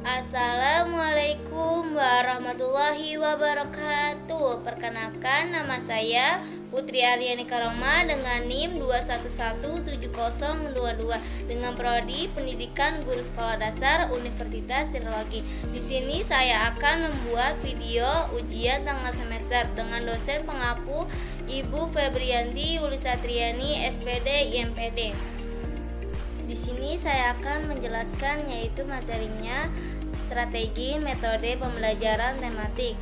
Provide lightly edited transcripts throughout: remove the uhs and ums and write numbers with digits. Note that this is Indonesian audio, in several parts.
Assalamualaikum warahmatullahi wabarakatuh. Perkenalkan, nama saya Putri Aryani Karoma dengan NIM 2117022 dengan prodi Pendidikan Guru Sekolah Dasar Universitas Teknologi. Di sini saya akan membuat video ujian tengah semester dengan dosen pengapu Ibu Febrianti Wulisatriani SPD IMPD. Di sini saya akan menjelaskan yaitu materinya strategi metode pembelajaran tematik.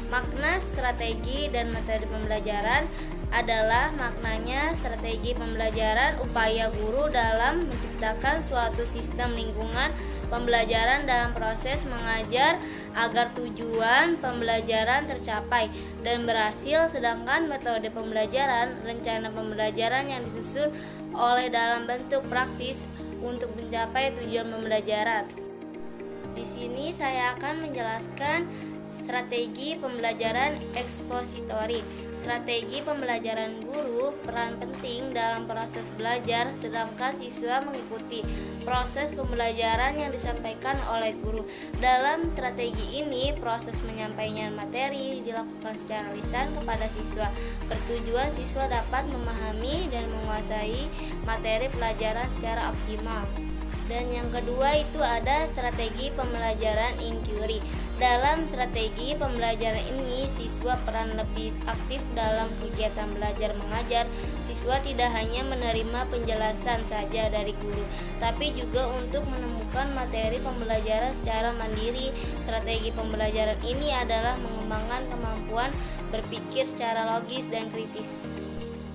Makna strategi dan metode pembelajaran adalah maknanya strategi pembelajaran upaya guru dalam menciptakan suatu sistem lingkungan pembelajaran dalam proses mengajar agar tujuan pembelajaran tercapai dan berhasil, sedangkan metode pembelajaran rencana pembelajaran yang disusun oleh dalam bentuk praktis untuk mencapai tujuan pembelajaran. Di sini saya akan menjelaskan strategi pembelajaran ekspositori. Strategi pembelajaran guru peran penting dalam proses belajar, sedangkan siswa mengikuti proses pembelajaran yang disampaikan oleh guru. Dalam strategi ini, proses penyampaian materi dilakukan secara lisan kepada siswa. Bertujuan siswa dapat memahami dan menguasai materi pelajaran secara optimal. Dan yang kedua itu ada strategi pembelajaran inquiry. Dalam strategi pembelajaran ini, siswa peran lebih aktif dalam kegiatan belajar mengajar. Siswa tidak hanya menerima penjelasan saja dari guru, tapi juga untuk menemukan materi pembelajaran secara mandiri. Strategi pembelajaran ini adalah mengembangkan kemampuan berpikir secara logis dan kritis.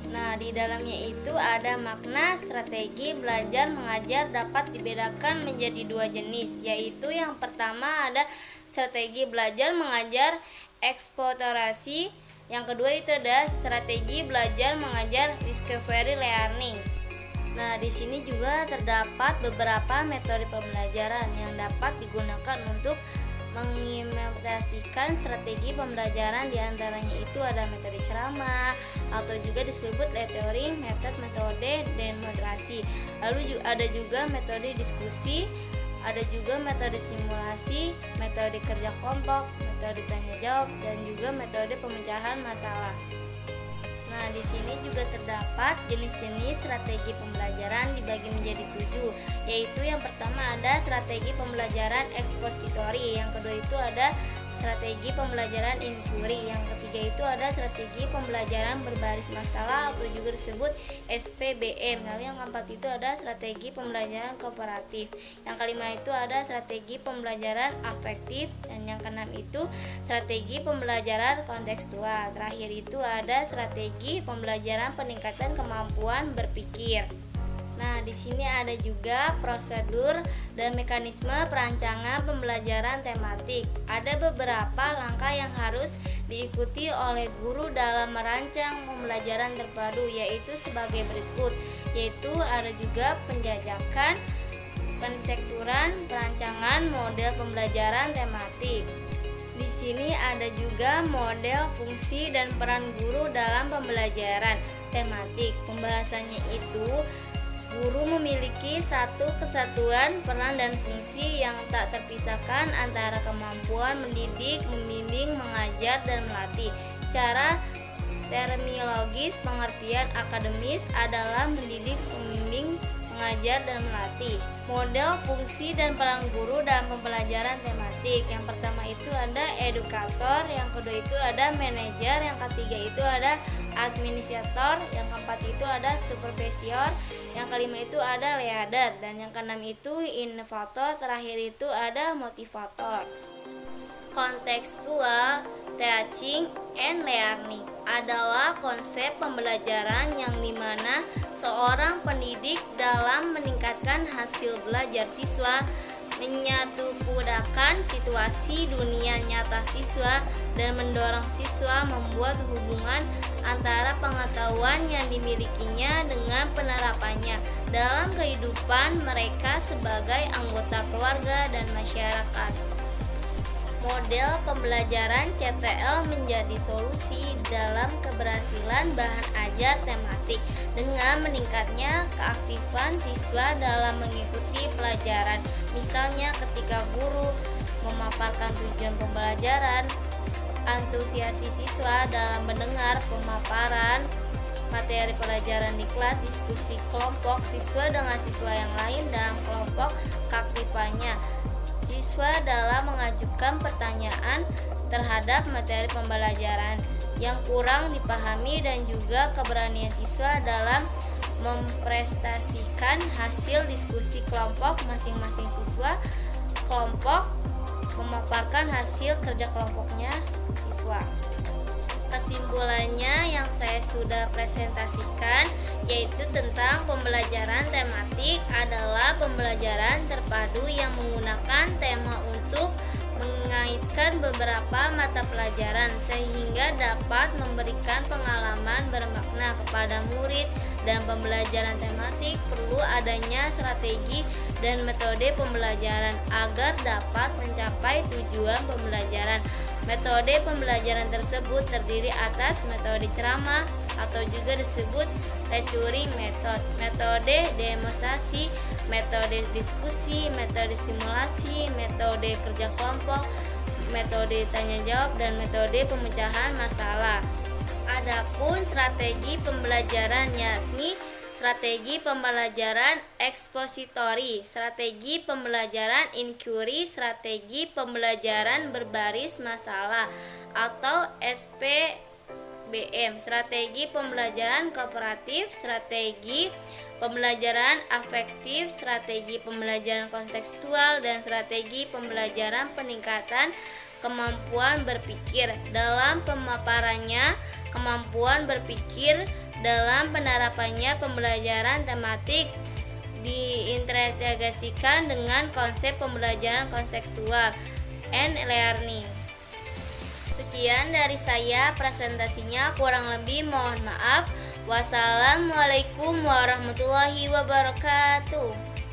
Nah, di dalamnya itu ada makna strategi belajar mengajar dapat dibedakan menjadi dua jenis, yaitu yang pertama ada strategi belajar mengajar eksplorasi, yang kedua itu ada strategi belajar mengajar discovery learning. Nah, di sini juga terdapat beberapa metode pembelajaran yang dapat digunakan untuk mengimplementasikan strategi pembelajaran. Diantaranya itu ada metode ceramah atau juga disebut lecturing, metode demonstrasi. Lalu ada juga metode diskusi, ada juga metode simulasi, metode kerja kelompok, metode tanya jawab, dan juga metode pemecahan masalah. Nah, di sini juga terdapat jenis-jenis strategi pembelajaran dibagi menjadi 7, yaitu yang pertama ada strategi pembelajaran ekspositori, yang kedua itu ada strategi pembelajaran inquiry, yang ketiga itu ada strategi pembelajaran berbaris masalah atau juga disebut SPBM. Lalu yang keempat itu ada strategi pembelajaran kooperatif, yang kelima itu ada strategi pembelajaran afektif, dan yang keenam itu strategi pembelajaran kontekstual. Terakhir itu ada strategi pembelajaran peningkatan kemampuan berpikir. Nah, di sini ada juga prosedur dan mekanisme perancangan pembelajaran tematik. Ada beberapa langkah yang harus diikuti oleh guru dalam merancang pembelajaran terpadu, yaitu sebagai berikut, yaitu ada juga penjajakan, penstrukturan, perancangan model pembelajaran tematik. Di sini ada juga model fungsi dan peran guru dalam pembelajaran tematik. Pembahasannya itu guru memiliki satu kesatuan peran dan fungsi yang tak terpisahkan antara kemampuan mendidik, membimbing, mengajar, dan melatih. Secara terminologis, pengertian akademis adalah mendidik, membimbing, mengajar, dan melatih. Model fungsi dan peran guru dalam pembelajaran tematik. Yang pertama itu ada edukator, yang kedua itu ada manajer, yang ketiga itu ada administrator, yang keempat itu ada supervisor, yang kelima itu ada leader, dan yang keenam itu inovator, terakhir itu ada motivator. Contextual teaching and learning adalah konsep pembelajaran yang dimana seorang pendidik dalam meningkatkan hasil belajar siswa menyatukan situasi dunia nyata siswa dan mendorong siswa membuat hubungan antara pengetahuan yang dimilikinya dengan penerapannya dalam kehidupan mereka sebagai anggota keluarga dan masyarakat. Model pembelajaran CTL menjadi solusi dalam keberhasilan bahan ajar tematik dengan meningkatnya keaktifan siswa dalam mengikuti pelajaran. Misalnya ketika guru memaparkan tujuan pembelajaran, antusiasi siswa dalam mendengar pemaparan materi pelajaran di kelas, diskusi kelompok siswa dengan siswa yang lain dalam kelompok keaktifannya, siswa dalam mengajukan pertanyaan terhadap materi pembelajaran yang kurang dipahami, dan juga keberanian siswa dalam mempresentasikan hasil diskusi kelompok masing-masing siswa. Kelompok memaparkan hasil kerja kelompoknya siswa. Kesimpulannya yang saya sudah presentasikan yaitu tentang pembelajaran tematik adalah pembelajaran terpadu yang menggunakan tema untuk mengaitkan beberapa mata pelajaran sehingga dapat memberikan pengalaman bermakna kepada murid. Dan pembelajaran tematik perlu adanya strategi dan metode pembelajaran agar dapat mencapai tujuan pembelajaran. Metode pembelajaran tersebut terdiri atas metode ceramah atau juga disebut lecturing method, metode demonstrasi, metode diskusi, metode simulasi, metode kerja kelompok, metode tanya jawab, dan metode pemecahan masalah. Adapun strategi pembelajaran yakni strategi pembelajaran ekspositori, strategi pembelajaran inquiry, strategi pembelajaran berbaris masalah atau SPBM, strategi pembelajaran kooperatif, strategi pembelajaran afektif, strategi pembelajaran kontekstual, dan strategi pembelajaran peningkatan kemampuan berpikir. Dalam pemaparannya, kemampuan berpikir dalam penerapannya pembelajaran tematik diintegrasikan dengan konsep pembelajaran kontekstual and learning. Sekian dari saya presentasinya, kurang lebih mohon maaf. Wassalamualaikum warahmatullahi wabarakatuh.